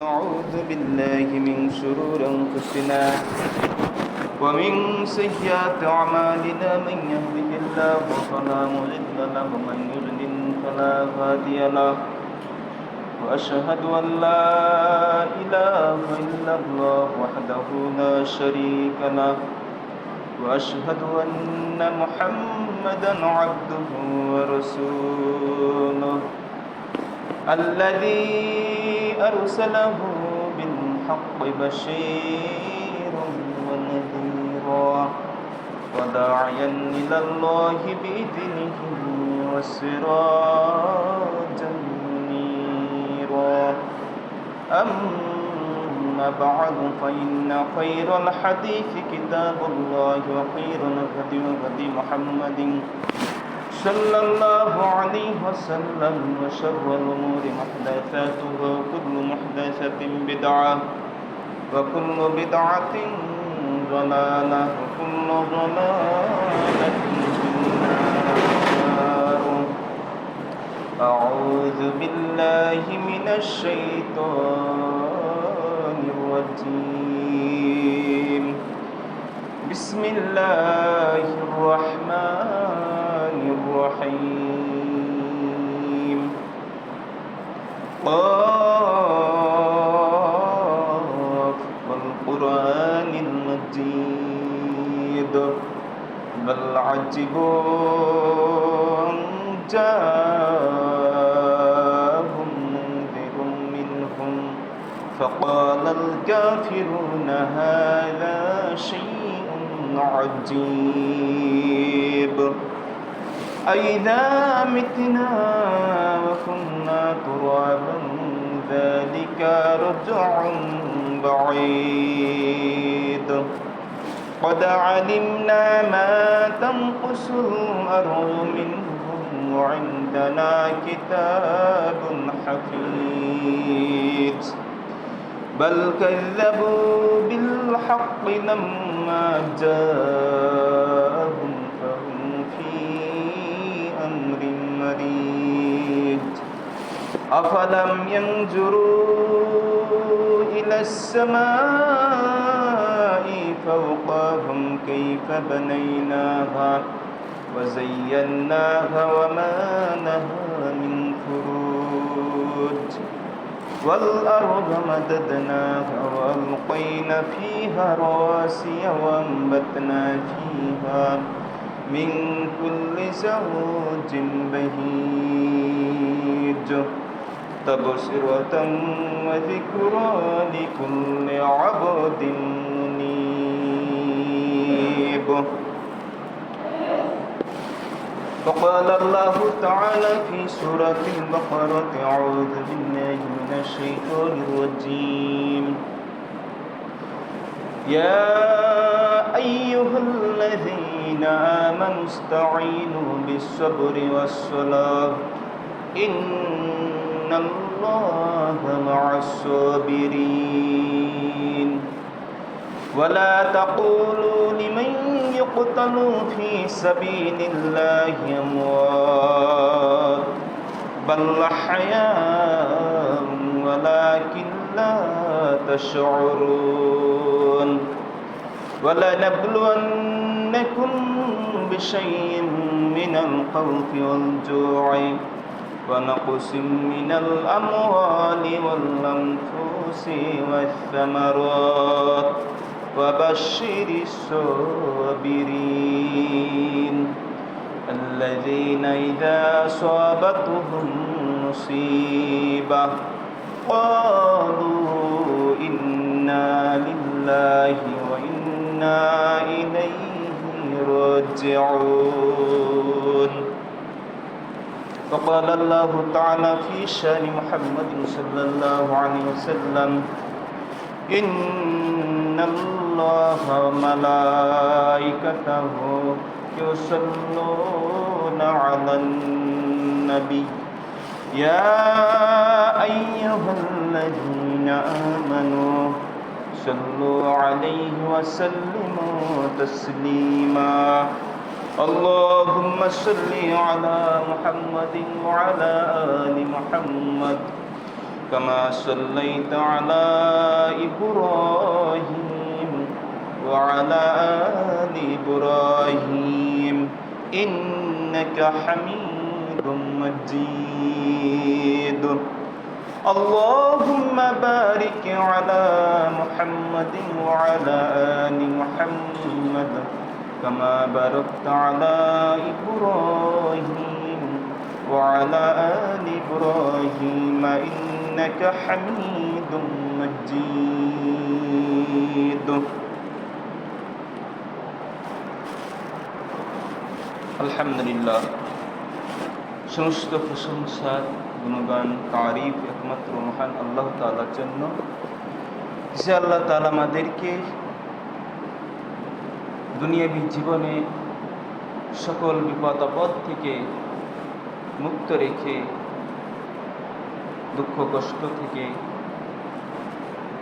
أعوذ بالله من شرور أنفسنا ومن سيئات أعمالنا من يهده الله فلا مضل له ومن يضلل فلا هادي له وأشهد أن لا إله إلا الله وحده لا شريك له وأشهد أن محمدا عبده ورسوله الذي أرسله بالحق بشيرا ونذيرا وداعيا إلى الله بإذنه وسراجا منيرا أما بعد فإن خير الحديث كتاب الله وخير الهدي هدي محمد صلى الله عليه وسلم وشر الأمور محدثاتها وكل محدثة بدعة وكل بدعة ضلالة وكل ضلالة في النار. أعوذ بالله من الشيطان الرجيم. بسم الله الرحمن الرحيم. قاف والقرآن المجيد بل عجبوا أن جاءهم منذر منهم فقال الكافرون هذا شيء عجيب أئذا متنا وكنا ترابا ذلك رجع بعيد قد علمنا ما تنقص الأرض منهم وعندنا كتاب حفيظ بل كذبوا بالحق لما جاءهم فهم في أمر مريج أفلم ينظروا إلى السماء فوقهم كيف بنيناها وزيناها وما لها من فروج والأرض مددناها وألقينا فيها رواسي وأنبتنا فيها من كل زوج بهيج تبصرة وذكرى لكل عبد منيب. فقال الله تعالى في سورة البقرة أعوذ بالله من الشيطان الرجيم. يا أيها الذين آمنوا استعينوا بالصبر والصلاة إن الله مع الصابرين ولا تقولوا لمن يقتل في سبيل الله أموات بل أحياء ولكن لا تشعرون ولنبلونكم بشيء من الخوف والجوع ونقص من الأموال والأنفس والثمرات وبشر الصابرين الذين إذا أصابتهم مصيبة قالوا إنا لله وإنا إليه راجعون. فقال الله تعالى في شأن محمد صلى الله عليه وسلم إن الله وملائكته يصلون على النبي يا أيها الذين آمنوا صلوا عليه وسلموا تسليما. اللهم صل على محمد وعلى آل محمد كما صليت على إبراهيم وعلى آل إبراهيم إنك حميد مجيد اللهم بارك على محمد وعلى آل محمد كما باركت على إبراهيم وعلى آل إبراهيم إنك حميد مجيد আলহামদুলিল্লাহ, সমস্ত প্রশংসা, গুণগান, তারিফ একমাত্র মহান আল্লাহ তাআলার জন্য, যে আল্লাহ তাআলা আমাদেরকে দুনিয়াবী জীবনে সকল বিপদ আপদ থেকে মুক্ত রেখে, দুঃখ কষ্ট থেকে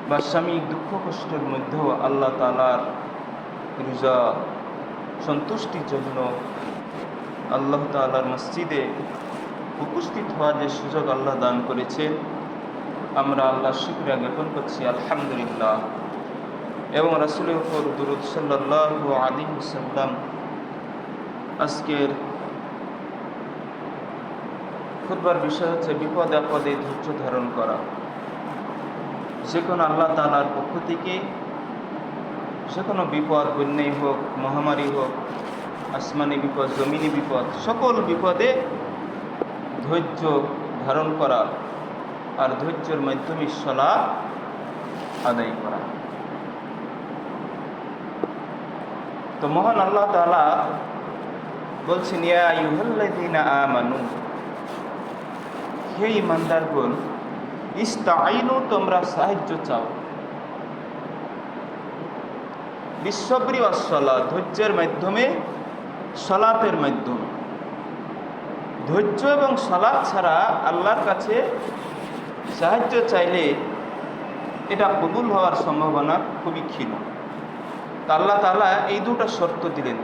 বা সাময়িক দুঃখ কষ্টের মধ্যেও আল্লাহ তাআলার রিজা সন্তুষ্টির জন্য আল্লাহ তাআলার মসজিদে উপস্থিত হওয়ার যে সুযোগ আল্লাহ দান করেছেন, আমরা আল্লাহর শুকরিয়া জ্ঞাপন করছি আলহামদুলিল্লাহ। এবং রাসূলের উপর দুরূদ সাল্লাল্লাহু আলাইহি ওয়াসাল্লাম। আজকের খুতবার বিষয় হচ্ছে বিপদে আপদে ধৈর্য ধারণ করা। যে কোনো আল্লাহ তাআলার পক্ষ থেকে যে কোনো বিপদ, বন্যাই হোক, মহামারী হোক, আসমানি বিপদ, জমিনি বিপদ, সকল বিপদে ধৈর্য ধারণ করা আর ধৈর্যের মাধ্যমে সালাত আদায় করা। তো মহান আল্লাহ তাআলা বলছেন, ইয়া আইয়ুহাল্লাযীনা আমানু, হে ঈমানদারগণ, ইস্তাঈনু, তোমরা সাহায্য চাও, বিসসবরি ওয়াস-সালাত, ধৈর্যের মাধ্যমে, সালাতের মাধ্যমে। ধৈর্য এবং সালাত ছাড়া আল্লাহর কাছে সাহায্য চাইলে এটা কবুল হওয়ার সম্ভাবনা খুবই ক্ষীণ। তা আল্লাহ তাআলা এই দুটো শর্ত দিলেন।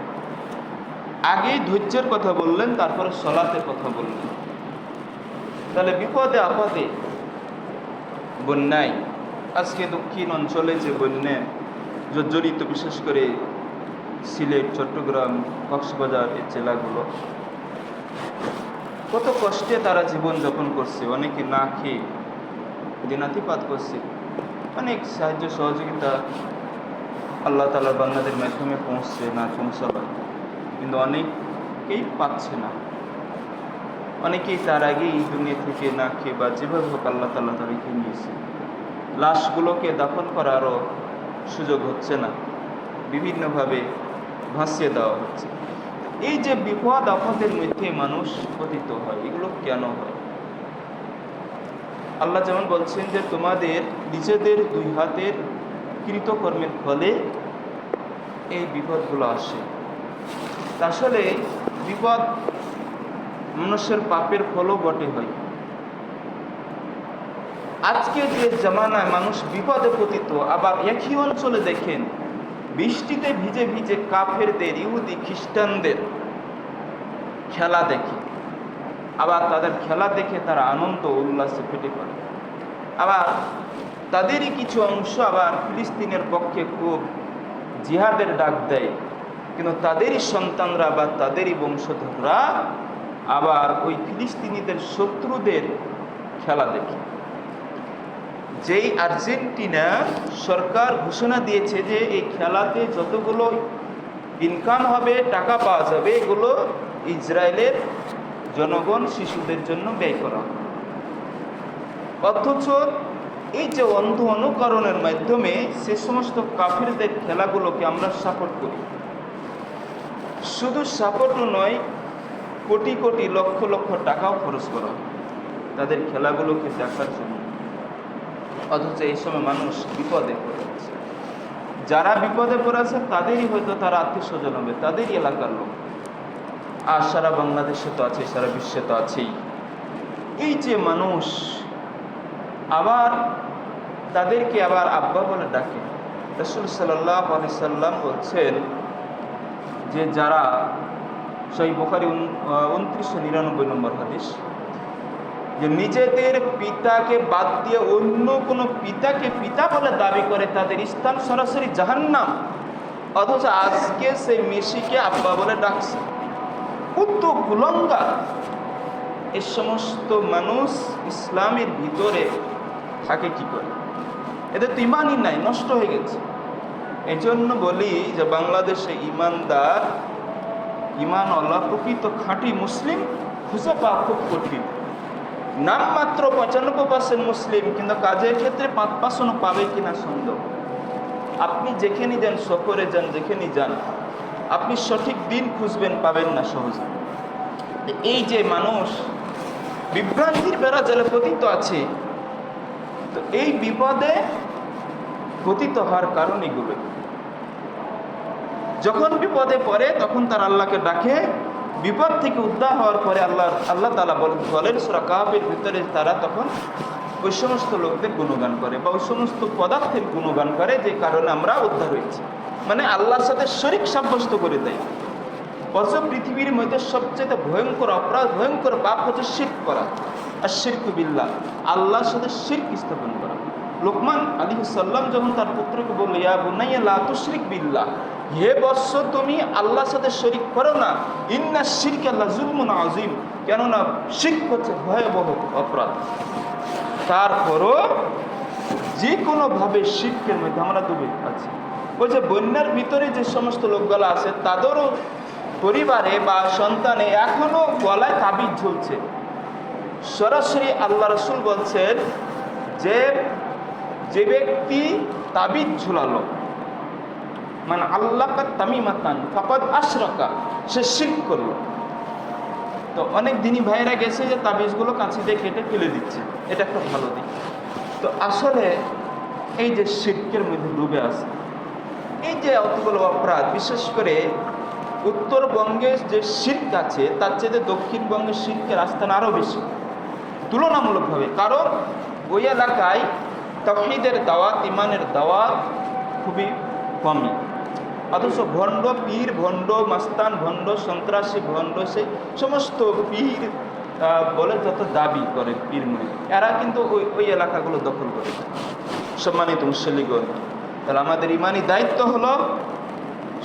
আগেই ধৈর্যের কথা বললেন, তারপরে সালাতের কথা বললেন। তাহলে বিপদে আপদে, বন্যায়, আজকে দক্ষিণ অঞ্চলে যে বন্যায় জর্জরিত, বিশেষ করে সিলেট, চট্টগ্রাম, কক্সবাজার এই জেলাগুলো, কত কষ্টে তারা জীবনযাপন করছে। অনেকে না খেয়ে দিনাতিপাত করছে। অনেক সাহায্য সহযোগিতা আল্লাহ তাআলার বান্দাদের মাধ্যমে পৌঁছছে, না পৌঁছাবে, কিন্তু অনেকেই পাচ্ছে না। অনেকেই তার আগেই এই দুনিয়া থেকে না খেয়ে বা যেভাবে হোক আল্লাহ তাআলা তাদেরকে নিয়েছে। লাশগুলোকে দাফন করারও সুযোগ হচ্ছে না, বিভিন্নভাবে ভাসিয়ে দেওয়া হচ্ছে। এই যে বিপদ আপদের মধ্যে মানুষ পতিত হয়, এগুলো কেন হয়? আল্লাহ যেমন বলছেন যে তোমাদের নিজেদের দুই হাতের কৃতকর্মের ফলে এই বিপদগুলো আসে। আসলে বিপদ মানুষের পাপের ফলও বটে হয়। আজকে যে জামানায় মানুষ বিপদে পতিত, আবার একই অঞ্চলে দেখেন বৃষ্টিতে ভিজে ভিজে কাফেরদের, ইহুদি খ্রিস্টানদের খেলা দেখে, আবার তাদের খেলা দেখে তারা আনন্দ উল্লাসে ফেটে পড়ে। আবার তাদেরই কিছু অংশ আবার ফিলিস্তিনের পক্ষে খুব জিহাদের ডাক দেয়, কিন্তু তাদেরই সন্তানরা বা তাদেরই বংশধররা আবার ওই ফিলিস্তিনিদের শত্রুদের খেলা দেখে। যেই আর্জেন্টিনা সরকার ঘোষণা দিয়েছে যে এই খেলাতে যতগুলো ইনকাম হবে, টাকা পাওয়া যাবে, এগুলো ইসরায়েলের জনগণ, শিশুদের জন্য ব্যয় করা হবে। অথচ এই যে অন্ধ অনুকরণের মাধ্যমে সে সমস্ত কাফিরদের খেলাগুলোকে আমরা সাপোর্ট করি। শুধু সাপোর্টও নয়, কোটি কোটি, লক্ষ লক্ষ টাকাও খরচ করা হয় তাদের খেলাগুলোকে দেখার জন্য। অথচ এই সময় মানুষ বিপদে পড়ে আছে। যারা বিপদে পড়ে আছে তাদেরই হয়তো তারা আত্মীয় স্বজন হবে, তাদেরই এলাকার লোক। আর সারা বাংলাদেশে তো আছে, সারা বিশ্বে তো আছেই। এই যে মানুষ আবার তাদেরকে আবার আব্বা বলে ডাকে। রাসূল সাল্লাল্লাহু আলাইহি সাল্লাম বলছেন যে যারা, সহিহ বুখারী 2999 নম্বর হাদিস, যে নিজেদের পিতাকে বাদ দিয়ে অন্য কোনো পিতাকে পিতা বলে দাবি করে, তাদের স্থান সরাসরি জাহান্নাম। অথচ আজকে সেই মেসিকে আব্বা বলে ডাকছে। কত কুলঙ্গার! এই সমস্ত মানুষ ইসলামের ভিতরে থাকে কি করে? এদের তো ইমানই নাই, নষ্ট হয়ে গেছে। এই জন্য বলি যে বাংলাদেশে ইমানদার, ইমানওয়ালা, প্রকৃত খাঁটি মুসলিম খুঁজে পাওয়া খুব কঠিন। নামমাত্র 95% মুসলিম, কিন্তু কাজের ক্ষেত্রে 5% পাবে কিনা সন্দেহ। আপনি যেখানে যান, সফরে যান, যেখানে যান, আপনি সঠিক দিন খুঁজবেন, পাবেন না সহজে। এই যে মানুষ বিভ্রান্তির বেড়া জালে পতিত আছে, তো এই বিপদে পতিত হওয়ার কারণ এগুলো। যখন বিপদে পড়ে তখন তার আল্লাহকে ডাকে, বিপদ থেকে উদ্ধার হওয়ার পরে আল্লাহ তাআলা বলেন সূরা কাহফের ভিতরে, তারা তখন ওই সমস্ত লোকদের গুণগান করে বা ওই সমস্ত পদার্থের গুণগান করে যে কারণে আমরা উদ্ধার হয়েছি। মানে আল্লাহর সাথে শরীক সাব্যস্ত করে দেয়। অথচ পৃথিবীর মধ্যে সবচেয়ে ভয়ঙ্কর অপরাধ, ভয়ঙ্কর পাপ হচ্ছে শিরক করা। আর শিরকু বিল্লাহ, আল্লাহর সাথে শিরক স্থাপন করা। লোকমান আলাইহিস সালাম যখন তার পুত্রকে বলল, ইয়া বুনাইয়া লা তুশরিক বিল্লাহ, হে বৎস তুমি আল্লাহর সাথে শরীক করো না, ইন্না শিরকা লাযুলমুন আযীম, কেননা শিরক হচ্ছে ভয়াবহ অপরাধ। তারপরও যে কোনোভাবে শিরকের মধ্যে আমরা ডুবে আছি। ওই যে বন্যার ভিতরে যে সমস্ত লোকগুলো আছে, তাদেরও পরিবারে বা সন্তানে এখনো গলায় তাবিজ ঝুলছে। সরাসরি আল্লাহ রাসূল বলছেন যে ব্যক্তি তাবিজ ঝুলালো, মানে আল্লাহ তামিমাতান ফাকাদ আশরাকা, সে শিরক করলো। তো অনেক দিনই ভাইরা গেছে যে তাবিজগুলো কাঁচি দিয়ে কেটে ফেলে দিচ্ছে, এটা একটা ভালো দিক। তো আসলে এই যে শিরকের মধ্যে ডুবে আছে, এই যে অতগুলো অপরাধ, বিশেষ করে উত্তরবঙ্গে যে শিরক আছে তার চেয়ে দক্ষিণবঙ্গের শিরকের আস্থান আরও বেশি তুলনামূলকভাবে। কারণ ওই এলাকায় তাওহীদের দাওয়াত, ইমানের দাওয়াত খুবই কমই। অথচ ভণ্ড পীর, ভণ্ড মাস্তান, ভণ্ড সন্ত্রাসী, ভণ্ড সেই সমস্ত পীর বলে যত দাবি করে পীর মুরিদ, এরা কিন্তু ওই এলাকাগুলো দখল করে। সম্মানিত মুসল্লিগণ, তাহলে আমাদের ইমানি দায়িত্ব হলো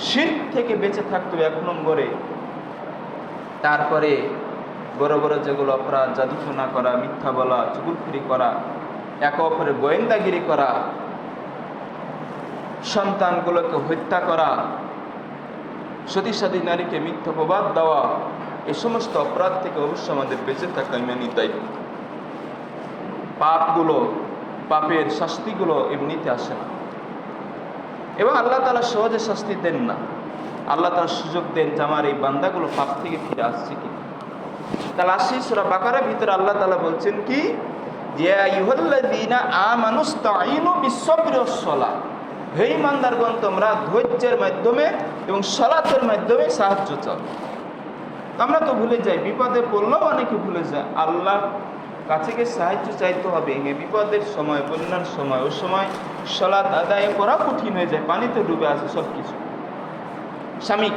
শিরক থেকে বেঁচে থাকতে হবে 1 নম্বরে। তারপরে বড় বড় যেগুলো অপরাধ, জাদুটোনা করা, মিথ্যা বলা, চুগলখড়ি করা, একে অপরের গোয়েন্দাগিরি করা, সন্তানগুলোকে হত্যা করা, সতী সাদী নারীকে মিথ্যা প্রবাদ দেওয়া, এই সমস্ত অপরাধ থেকে অবশ্যই আমাদের বেঁচে থাকা ইমানি দায়িত্ব। পাপের শাস্তিগুলো এমনিতে আসে না, এবং আল্লাহ তাআলা সহজে শাস্তি দেন না। আল্লাহ তাআলা সুযোগ দেন যে আমার এই বান্দাগুলো পাপ থেকে ফিরে আসছে কি। তাহলে আসি সূরা বাকারার ভিতরে আল্লাহ তাআলা বলছেন কি, ইয়া আইয়ুহাল্লাযীনা আমানুস্তাঈনু বিস-সাবরি ওয়াস-সালাহ, হে ঈমানদারগণ তোমরা ধৈর্যের মাধ্যমে এবং সালাতের মাধ্যমে সাহায্য চাও। আমরা তো ভুলে যাই, বিপদে পড়লেও অনেকে ভুলে যায় আল্লাহর কাছে গিয়ে সাহায্য চাইতে হবে। বিপদের সময়, বন্যার সময়, ওই সময় সালাত আদায় করা কঠিন হয়ে যায়, পানিতে ডুবে আছে সব কিছু স্বামী,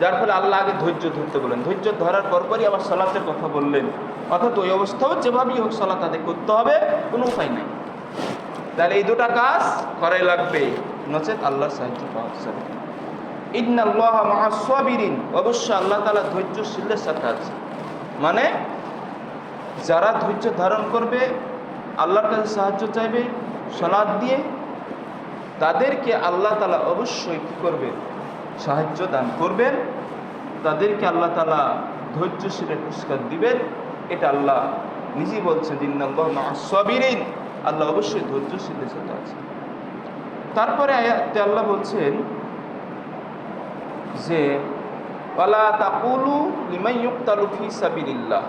যার ফলে আল্লাহ আগে ধৈর্য ধরতে বলেন। ধৈর্য ধরার পরপরই আবার সালাতের কথা বললেন, অর্থাৎ ওই অবস্থাও যেভাবেই হোক সালাত আদায় করতে হবে, কোনো উপায় নাই। তাহলে এই দুটা কাজ করাই লাগবে, নচেত আল্লাহর সাহায্য পাওয়া যাবে। ইন্নাল্লাহা মা'আস সাবিরিন, অবশ্যই আল্লাহ তাআলা ধৈর্যশীলদের সাথে আছে। মানে যারা ধৈর্য ধারণ করবে, আল্লাহর কাছে সাহায্য চাইবে সালাত দিয়ে, তাদেরকে আল্লাহ তাআলা অবশ্যই কী করবে, সাহায্য দান করবেন। তাদেরকে আল্লাহ তাআলা ধৈর্যশীলের পুরস্কার দিবেন। এটা আল্লাহ নিজেই বলছেন, ইন্নাল্লাহা মা'আস সাবিরিন, আল্লাহ অবশ্যই ধৈর্যশীলদের সাথে আছে। তারপরে আয়াতে আল্লাহ বলছেন যে ওয়ালা তাকুলু লিমান ইউকতালু ফি সাবিলিল্লাহ,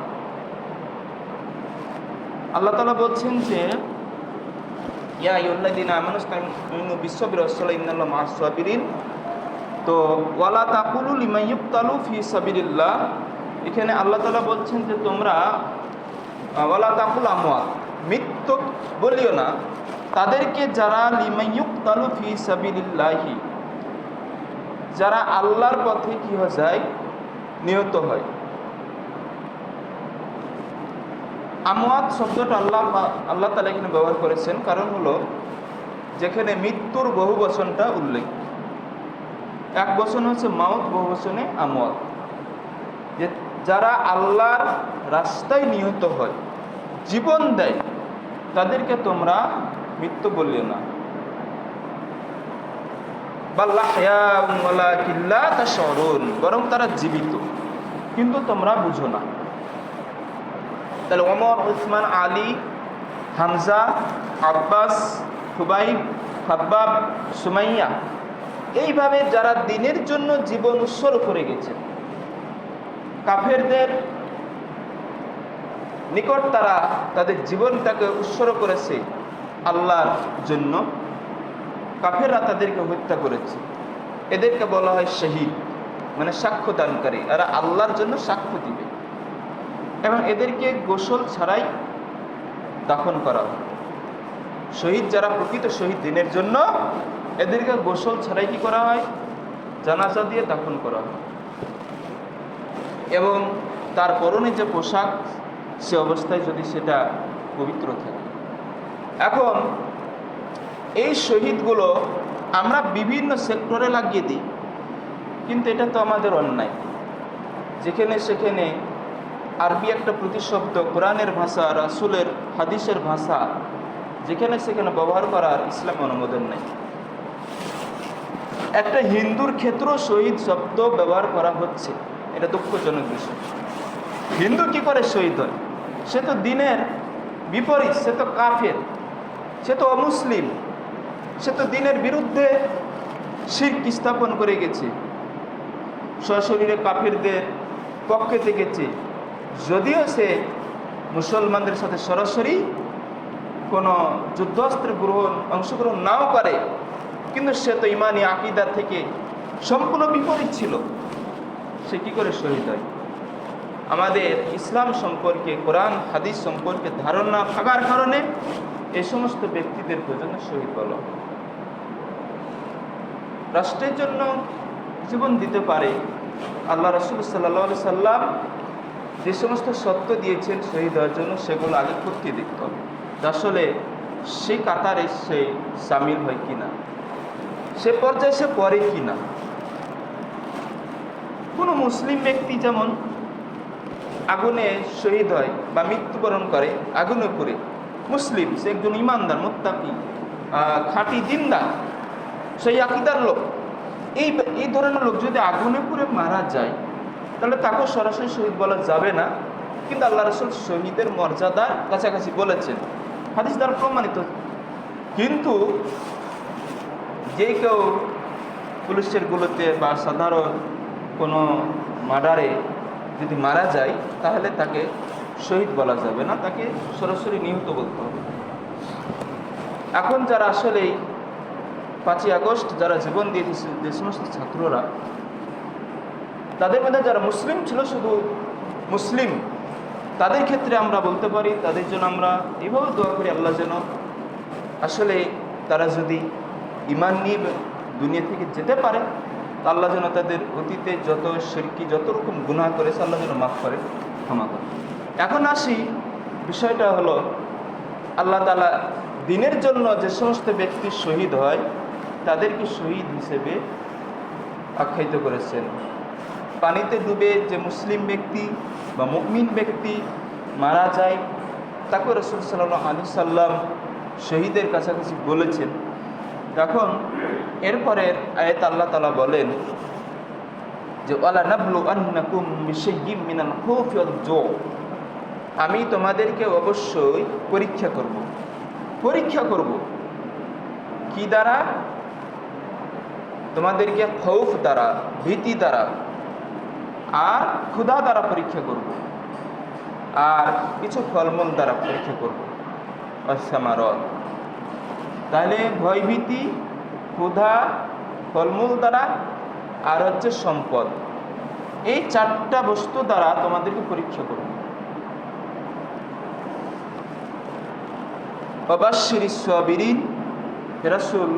আল্লাহ তাআলা বলছেন যে ইয়া আইয়ুহাল্লাযীনা আমানুস্তাঈনু বিস-সাবরি ওয়াস-সালাহ ইন্নাল্লাহা মা'আস সাবিরিন। তো ওয়ালা তাকুলু লিমান ইউকতালু ফি সাবিলিল্লাহ, এখানে আল্লাহ তাআলা বলছেন যে তোমরা ওয়ালা তাকুল আমওয়াত, মৃত্যু বলিও না তাদেরকে যারা লিমান ইউকতালু ফি সাবিলিল্লাহি, যারা আল্লাহর পথে কি হয়ে যায়, নিহত হয়। আমওয়াত শব্দটা আল্লাহ তাআলা এখানে ব্যবহার করেছেন, কারণ হলো যেখানে মৃত্যুর বহু বচনটা উল্লেখ, এক বচন হচ্ছে মাউত, বহু বচনে আমওয়াত। যে যারা আল্লাহর রাস্তায় নিহত হয়, জীবন দেয়, তাদেরকে তোমরা মৃত্যু বলিও না। বরং তারা জীবিত, কিন্তু তোমরা বুঝো না। তাহলে ওমর, উসমান, আলী, হামজা, আব্বাস, খুবাইব, খাব্বাব, সুমাইয়া, এইভাবে যারা দ্বীনের জন্য জীবন উৎসর্গ করে গেছে, কাফেরদের নিকট তারা তাদের জীবনটাকে উৎসর্গ করেছে আল্লাহর জন্য, কাফেররা তাদেরকে হত্যা করেছে, এদেরকে বলা হয় শহীদ, মানে সাক্ষ্যদানকারী। এরা আল্লাহর জন্য সাক্ষ্য দিবে, এবং এদেরকে গোসল ছাড়াই দাফন করা হয়। শহীদ যারা প্রকৃত শহীদ দ্বীনের জন্য, এদেরকে গোসল ছাড়াই কি করা হয়? জানাজা দিয়ে দাফন করা হয়, এবং তার পরনে যে পোশাক, সে অবস্থায় যদি সেটা পবিত্র থাকে। এখন এই শহীদগুলো আমরা বিভিন্ন সেক্টরে লাগিয়ে দিই, কিন্তু এটা তো আমাদের অন্যায়। যেখানে সেখানে আরবি একটা প্রতিশব্দ, কোরআনের ভাষা, রাসূলের হাদিসের ভাষা যেখানে সেখানে ব্যবহার করার ইসলাম অনুমোদন নেই। একটা হিন্দুর ক্ষেত্রেও শহীদ শব্দ ব্যবহার করা হচ্ছে, এটা দুঃখজনক বিষয়। হিন্দু কি করে শহীদ হয়? সে তো দ্বীনের বিপরীত, সে তো কাফের, সে তো অমুসলিম, সে তো দ্বীনের বিরুদ্ধে শিরক স্থাপন করে গেছে, সশরীরে কাফেরদের পক্ষে থেকেছে। যদিও সে মুসলমানদের সাথে সরাসরি কোনো যুদ্ধাস্ত্র অংশগ্রহণ নাও করে, কিন্তু সে তো ইমানি আকিদা থেকে সম্পূর্ণ বিপরীত ছিল, সে কি করে শহীদ হয়? আমাদের ইসলাম সম্পর্কে, কোরআন হাদিস সম্পর্কে ধারণা থাকার কারণে এই সমস্ত ব্যক্তিদের জন্য শহীদ বলা হয়। রাষ্ট্রের জন্য জীবন দিতে পারে। আল্লাহ রাসূল সাল্লাল্লাহু আলাইহি সাল্লাম যে সমস্ত সত্য দিয়েছেন শহীদ হওয়ার জন্য, সেগুলো আগে করতে দেখতে হবে আসলে সেই কাতারে সে সামিল হয় কিনা, সে পর্যায়ে সে পড়ে কিনা। কোনো মুসলিম ব্যক্তি যেমন আগুনে শহীদ হয় বা মৃত্যুবরণ করে আগুনে পড়ে, মুসলিম, সে একজন ইমানদার, মুত্তাকি, খাঁটি দিনদার, সেই আকীদার লোক, এই ধরনের লোক যদি আগুনে পুড়ে মারা যায়, তাহলে তাকে সরাসরি শহীদ বলা যাবে না। কিন্তু আল্লাহ রাসূল শহীদের মর্যাদার কাছাকাছি বলেছেন, হাদিস দ্বারা প্রমাণিত। কিন্তু যে কেউ পুলিশের গুলোতে বা সাধারণ কোনো মার্ডারে যদি মারা যায়, তাহলে তাকে শহীদ বলা যাবে না, তাকে সরাসরি নিহত বলতে হবে। এখন যারা আসলেই 5ই আগস্ট যারা জীবন দিয়েছে, যে সমস্ত ছাত্ররা, তাদের মধ্যে যারা মুসলিম ছিল, শুধু মুসলিম, তাদের ক্ষেত্রে আমরা বলতে পারি, তাদের জন্য আমরা এইভাবে দোয়া করি, আল্লাহ যেন আসলে তারা যদি ঈমান নিয়ে দুনিয়া থেকে যেতে পারে, আল্লাহ যেন তাদের অতীতে যত শিরকি, যত রকম গুনাহ করেছে, আল্লাহ যেন মাফ করে, ক্ষমা করে। এখন আসি, বিষয়টা হলো আল্লাহ তাআলা দ্বীনের জন্য যে সমস্ত ব্যক্তি শহীদ হয়, তাদেরকে শহীদ হিসেবে আখ্যায়িত করেছেন। পানিতে ডুবে যে মুসলিম ব্যক্তি বা মুমিন ব্যক্তি মারা যায়, তাকে রাসূল সাল্লাল্লাহু আলাইহি সাল্লাম শহীদের কাছাকাছি বলেছেন। এখন এরপরের আয়াত আল্লাহ তাআলা বলেন যে ওয়ালা নাবলু আন্নাকুম বিশাইয়্যিম মিনাল খাউফি ওয়াল জু', আমি তোমাদেরকে অবশ্যই পরীক্ষা করব। কি দ্বারা? তোমাদেরকে খৌফ দ্বারা, ভীতি দ্বারা, আর ক্ষুধা দ্বারা পরীক্ষা করব, আর কিছু ফলমূল দ্বারা পরীক্ষা করব। অসামারত, তাহলে ভয়ভীতি, ক্ষুধা, ফলমূল দ্বারা, আর হচ্ছে সম্পদ, এই 4টা বস্তু দ্বারা তোমাদেরকে পরীক্ষা করব। ওয়াবাশশিরিস সাবিরিন, হে রাসূল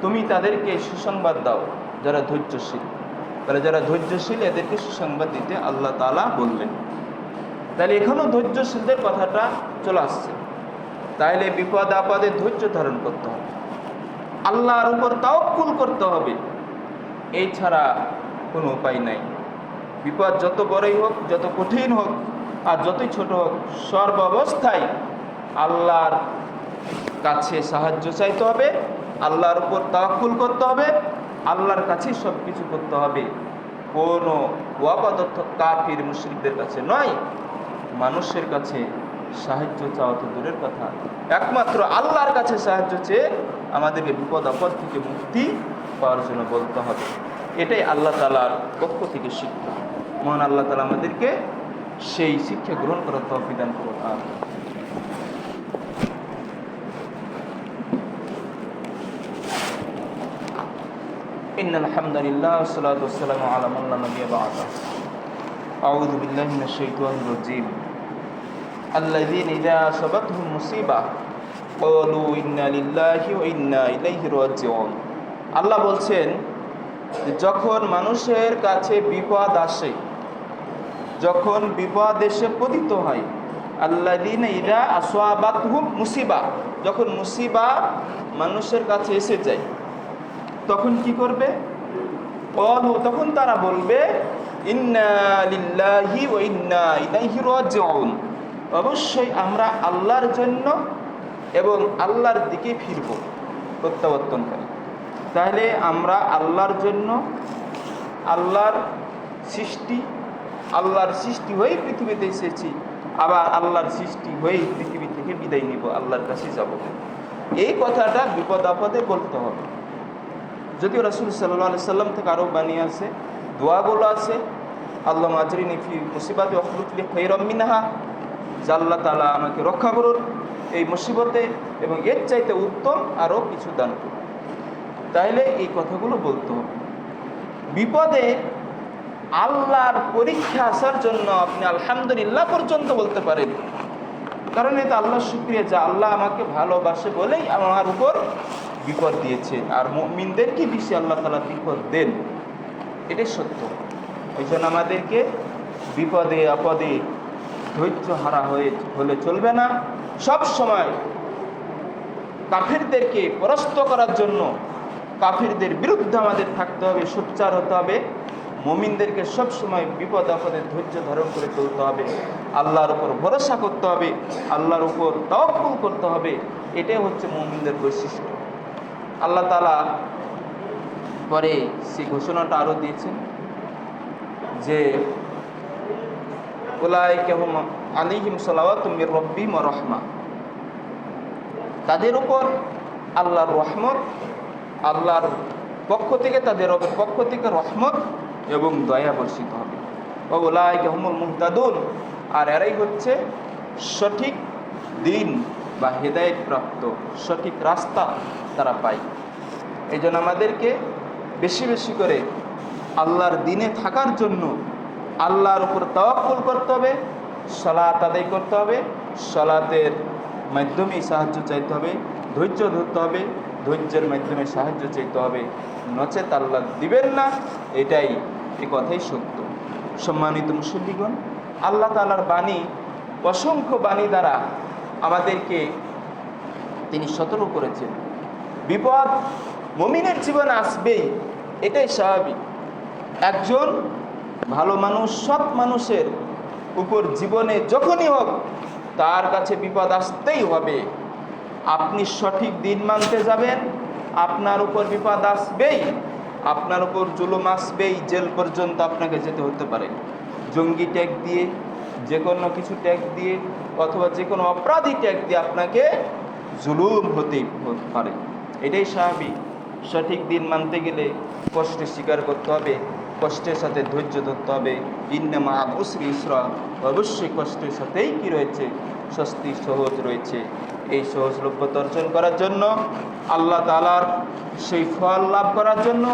তুমি তাদেরকে সুসংবাদ দাও যারা ধৈর্যশীল। তাহলে যারা ধৈর্যশীল, এদেরকে সুসংবাদ দিতে আল্লাহ তাআলা বললেন। তাহলে এখানেও ধৈর্যশীলদের কথাটা চলে আসছে। তাহলে বিপদ আপদে ধৈর্য ধারণ করতে হবে, আল্লাহর উপর তাওয়াক্কুল করতে হবে, এই ছাড়া কোনো উপায় নাই। বিপদ যত বড়ই হোক, যত কঠিন হোক আর যতই ছোট হোক, সর্বাবস্থায় আল্লাহর কাছে সাহায্য চাইতে হবে, আল্লাহর উপর তাওয়াক্কুল করতে হবে, আল্লাহর কাছেই সব কিছু করতে হবে। কোনো ওয়াপাদত্ত কাফির মুশরিকদের কাছে নয়, মানুষের কাছে সাহায্য চাওয়া তো দূরের কথা, একমাত্র আল্লাহর কাছে সাহায্য চেয়ে আমাদেরকে বিপদ আপদ থেকে মুক্তি পাওয়ার জন্য বলতে হবে। এটাই আল্লাহ তাআলার পক্ষ থেকে শিক্ষা। মহান আল্লাহ তাআলা আমাদেরকে সেই শিক্ষা গ্রহণ করার তৌফিক দান করুন। ইন্নাল হামদুলিল্লাহ ওয়াসসালাতু ওয়াসসালামু আলা মান লা নাবিয়্যা বা'দা। আউযু বিল্লাহি মিনাশ শাইতানির রাজীম। আল্লাযীনা ইযা আসাবাতহুম মুসিবা ক্বালু ইন্না লিল্লাহি ওয়া ইন্না ইলাইহি রাজিউন। আল্লাহ বলছেন, যখন মানুষের কাছে বিপদ আসে, যখন বিপদ এসে পতিত হয়, আল্লাযীনা ইযা আসাবাতহুম মুসিবা, যখন মুসিবা মানুষের কাছে এসে যায়, তখন কি করবে? তখন তারা বলবে ইন্না লিল্লাহি ওয়া ইন্না ইলাইহি রাজিউন, অবশ্যই আমরা আল্লাহর জন্য এবং আল্লাহর দিকে ফিরব, প্রত্যাবর্তনকারী। তাহলে আমরা আল্লাহর জন্য, আল্লাহর সৃষ্টি হয়েই পৃথিবীতে এসেছি, আবার আল্লাহর সৃষ্টি হয়েই পৃথিবী থেকে বিদায় নিব, আল্লাহর কাছে যাব। এই কথাটা বিপদ আপদে বলতে হবে। যদিও রাসূল সাল্লাল্লাহু আলাইহি সাল্লাম থেকে আরও বানিয়ে আছে, দোয়াগুলো আছে, আল্লাহুম্মা আজরিনি ফি মুসিবাতি ওয়াখলুফ লি খায়রাম মিনহা, যে আল্লাহ তাআলা আমাকে রক্ষা করুন এই মুসিবতে এবং এর চাইতে উত্তম আরও কিছু দান করুন। তাহলে এই কথাগুলো বলতে হবে। বিপদে আল্লাহর পরীক্ষা আসার জন্য আপনি আলহামদুলিল্লাহ পর্যন্ত বলতে পারেন, কারণ এটা আল্লাহর শুকরিয়া যে আল্লাহ আমাকে ভালোবাসে বলেই আমার উপর বিপদ দিয়েছে, আর মুমিনদেরকে বেশি আল্লাহ তাআলা বিপদ দেন, এটাই সত্য। এই জন্য আমাদেরকে বিপদে আপদে ধৈর্য হারা হলে চলবে না। সব সময় কাফিরদেরকে পরাস্ত করার জন্য, কাফিরদের বিরুদ্ধে আমাদের থাকতে হবে, সোচ্চার হতে হবে। মুমিনদেরকে সব সময় বিপদ আপদে ধৈর্য ধারণ করে চলতে হবে, আল্লাহর উপর ভরসা করতে হবে, আল্লাহর উপর তাওয়াক্কুল করতে হবে। এটাই হচ্ছে মুমিনদের বৈশিষ্ট্য। আল্লাহ তাআলা পরে সেই ঘোষণাটা আরও দিয়েছেন যে উলাইকা হুম আলাইহিম সালাওয়াতুম মির রাব্বিহিম ওয়া রাহমা, তাদের উপর আল্লাহর রহমত, আল্লাহর পক্ষ থেকে, তাদের রবের পক্ষ থেকে রহমত এবং দয়া বর্ষিত হবে। ওয়া উলাইকা হুমুল মুহতাদুন, আর এরাই হচ্ছে সঠিক দিন বা হেদায়েত প্রাপ্ত, সঠিক রাস্তা তারা পায়। এই জন্য আমাদেরকে বেশি বেশি করে আল্লাহর দিনে থাকার জন্য আল্লাহর উপর তাওয়াক্কুল করতে হবে, সালাত আদায় করতে হবে, সালাতের মাধ্যমেই সাহায্য চাইতে হবে, ধৈর্য ধরতে হবে, ধৈর্যের মাধ্যমে সাহায্য চাইতে হবে, নচেত আল্লাহ দিবেন না। এটাই, এই কথাই সত্য। সম্মানিত মুসল্লিগণ, আল্লাহ তাআলার বাণী, অসংখ্য বাণী দ্বারা আমাদেরকে তিনি সতর্ক করেছেন। বিপদ মুমিনের জীবনে আসবেই, এটাই স্বাভাবিক। একজন ভালো মানুষ, সৎ মানুষের উপর জীবনে যখনই হোক তার কাছে বিপদ আসতেই হবে। আপনি সঠিক দিন মানতে যাবেন, আপনার উপর বিপদ আসবেই, আপনার উপর জুলুম আসবেই, জেল পর্যন্ত আপনাকে যেতে হতে পারে। জঙ্গি ট্যাগ দিয়ে, যে কোনো কিছু ট্যাগ দিয়ে, অথবা যে কোনো অপরাধী ট্যাগ দিয়ে আপনাকে জুলুম হতে পারে। এটাই স্বাভাবিক। সঠিক দিন মানতে গেলে কষ্ট স্বীকার করতে হবে, কষ্টের সাথে ধৈর্য ধরতে হবে। ইন্না মা'আল উসরি ইসরা, অবশ্যই কষ্টের সাথেই কি রয়েছে? স্বস্তি, সহজ রয়েছে। এই সহজলভ্যতা অর্জন করার জন্য, আল্লাহ তাআলার সেই ফল লাভ করার জন্য,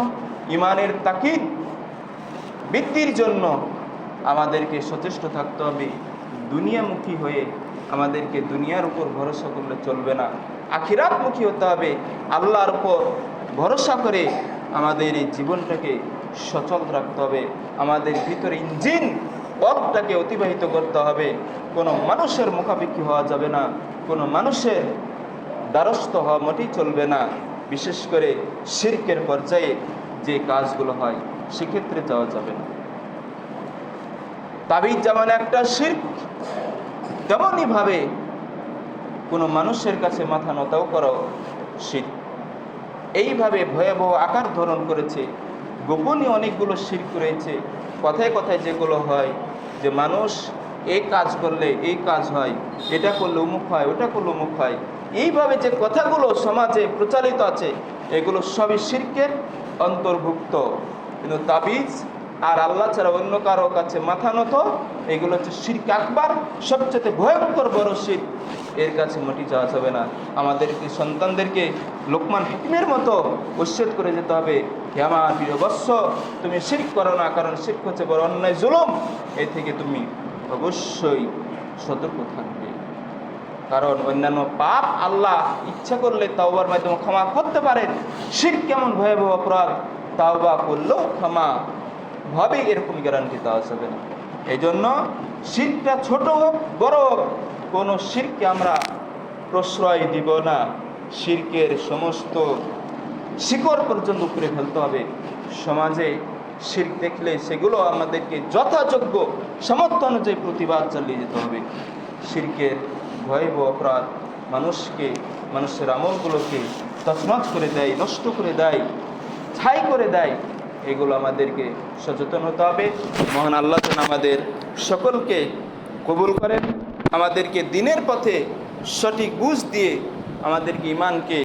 ইমানের তাকিদ বৃদ্ধির জন্য আমাদেরকে সচেষ্ট থাকতে হবে। দুনিয়ামুখী হয়ে আমাদেরকে দুনিয়ার উপর ভরসা করলে চলবে না, আখিরাতমুখী হতে হবে। আল্লাহর উপর ভরসা করে আমাদের এই জীবনটাকে সচল রাখতে হবে। আমাদের ভিতরে ইঞ্জিন পথটাকে অতিবাহিত করতে হবে। কোনো মানুষের মুখাপেক্ষি হওয়া যাবে না, কোনো মানুষের দ্বারস্থ হওয়া মোটেই চলবে না। বিশেষ করে শিরকের পর্যায়ে যে কাজগুলো হয় সেক্ষেত্রে যাওয়া যাবে না। তাবিজ যেমন একটা শিরক, তেমনই ভাবে কোনো মানুষের কাছে মাথা নতাও করো শিরক। এইভাবে ভয়াবহ আকার ধারণ করেছে। গোপনে অনেকগুলো শিরক রয়েছে। কথায় কথায় যেগুলো হয় যে মানুষ এই কাজ করলে এই কাজ হয়, এটা করলে অমুক হয়, ওটা করলে অমুক হয়, এইভাবে যে কথাগুলো সমাজে প্রচারিত আছে এগুলো সবই শিরকের অন্তর্ভুক্ত। কিন্তু তাবিজ আর আল্লাহ ছাড়া অন্য কারো কাছে মাথা নত, এগুলো হচ্ছে শিরক আকবার, সবচেয়ে ভয়ঙ্কর বড় শিরক। এর কাছে মোটেই যাওয়া যাবে না। আমাদেরকে সন্তানদেরকে লোকমান হিকমের মতো উচ্ছেদ করে যেতে হবে, হে আমার প্রিয় বৎস, তুমি শিরক করো না, কারণ শিরক হচ্ছে বড় অন্যায় জুলুম। এ থেকে তুমি অবশ্যই সতর্ক থাকবে। কারণ অন্যান্য পাপ আল্লাহ ইচ্ছা করলে তাওবার মাধ্যমে ক্ষমা করতে পারেন। শিরক কেমন ভয়াবহ অপরাধ, তাওবা করলেও ক্ষমা ভাবে এরকম গ্যারান্টি দেওয়া যাবে না। এই জন্য শিরকটা ছোট হোক বড় হোক, কোনো শিরককে আমরা প্রশ্রয় দিব না। শিরকের সমস্ত শিকড় পর্যন্ত উপরে ফেলতে হবে। সমাজে শিরক দেখলে সেগুলো আমাদেরকে যথাযোগ্য সামর্থ্য অনুযায়ী প্রতিবাদ চালিয়ে যেতে হবে। শিরকের ভয়াবহ অপরাধ মানুষের আমলগুলোকে তছনছ করে দেয়, নষ্ট করে দেয়, ছাই করে দেয়। এগুলো আমাদেরকে সচেতন হতে হবে। মহান আল্লাহ যেন আমাদের সকলকে কবুল করেন, আমাদেরকে দিনের পথে সঠিক বুঝ দিয়ে আমাদেরকে ইমানকে